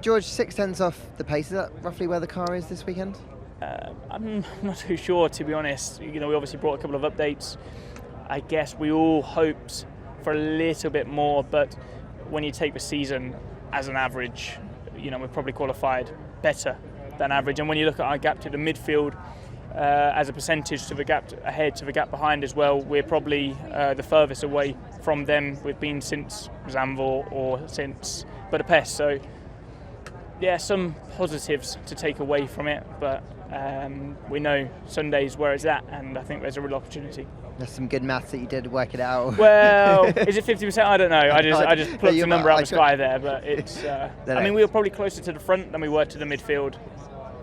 George, 6 tenths off the pace. Is that roughly where the car is this weekend? I'm not too sure, to be honest. We obviously brought a couple of updates. I guess we all hoped for a little bit more, but when you take the season as an average, we've probably qualified better than average. And when you look at our gap to the midfield, as a percentage to the gap ahead to the gap behind as well, we're probably the furthest away from them we've been since Zandvoort or since Budapest. So yeah, some positives to take away from it, but we know Sunday's where it's at, and I think there's a real opportunity. There's some good maths that you did work it out. Well, is it 50%? I don't know. I just plucked a number out of the sky there, but it's. we were probably closer to the front than we were to the midfield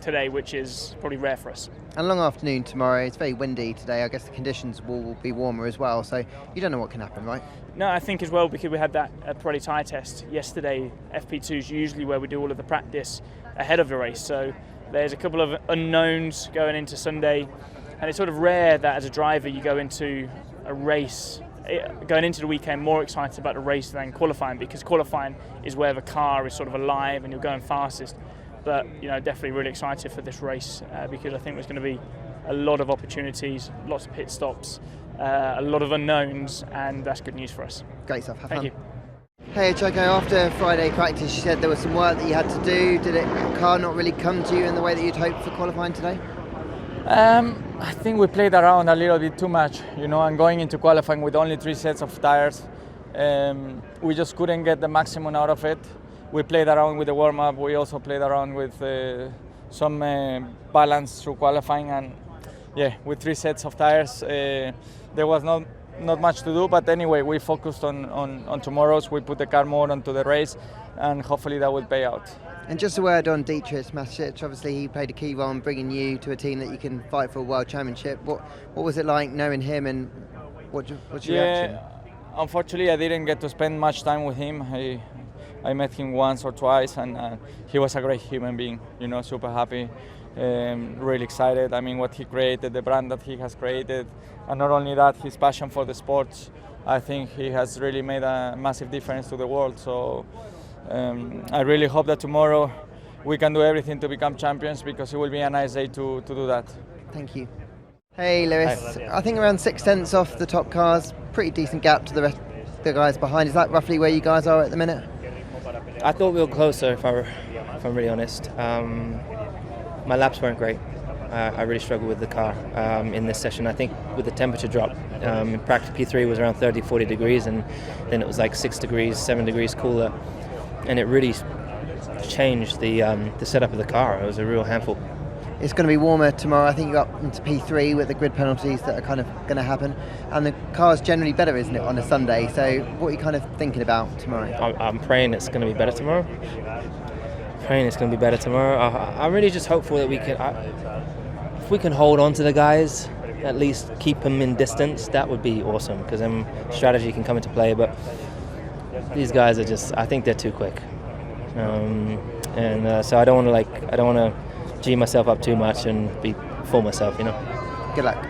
today, which is probably rare for us. And a long afternoon tomorrow. It's very windy today. I guess the conditions will be warmer as well, so you don't know what can happen, right? No, I think as well, because we had that Pirelli tyre test yesterday. FP2 is usually where we do all of the practice ahead of the race, so there's a couple of unknowns going into Sunday, and it's sort of rare that as a driver you go into a race going into the weekend more excited about the race than qualifying, because qualifying is where the car is sort of alive and you're going fastest. But definitely really excited for this race because I think there's going to be a lot of opportunities, lots of pit stops, a lot of unknowns, and that's good news for us. Great stuff. Have fun. Thank you. Hey Checo, after Friday practice you said there was some work that you had to do. Did the car not really come to you in the way that you'd hoped for qualifying today? I think we played around a little bit too much, and going into qualifying with only 3 sets of tires, we just couldn't get the maximum out of it. We played around with the warm-up. We also played around with some balance through qualifying, and with 3 sets of tires, there was not much to do. But anyway, we focused on tomorrow's. We put the car more onto the race, and hopefully that will pay out. And just a word on Dietrich Mateschitz. Obviously, he played a key role in bringing you to a team that you can fight for a world championship. What was it like knowing him, and what's your reaction? Unfortunately, I didn't get to spend much time with him. I met him once or twice, and he was a great human being. Super happy, really excited. I mean, what he created, the brand that he has created, and not only that, his passion for the sports. I think he has really made a massive difference to the world. So I really hope that tomorrow we can do everything to become champions, because it will be a nice day to do that. Thank you. Hey Lewis, I think around 6 tenths off the top cars, pretty decent gap to the rest of the guys behind. Is that roughly where you guys are at the minute? I thought we were closer, if I'm really honest. My laps weren't great. I really struggled with the car in this session. I think with the temperature drop, in practice P3 was around 30-40 degrees, and then it was like 6 degrees, 7 degrees cooler, and it really changed the setup of the car. It was a real handful. It's going to be warmer tomorrow. I think you're up into P3 with the grid penalties that are kind of going to happen, and the car's generally better, isn't it, on a Sunday? So what are you kind of thinking about tomorrow? I'm praying it's going to be better tomorrow. I'm really just hopeful that if we can hold on to the guys, at least keep them in distance, that would be awesome, because then strategy can come into play. But these guys I think they're too quick, so I don't want to G myself up too much and fool myself. Good luck.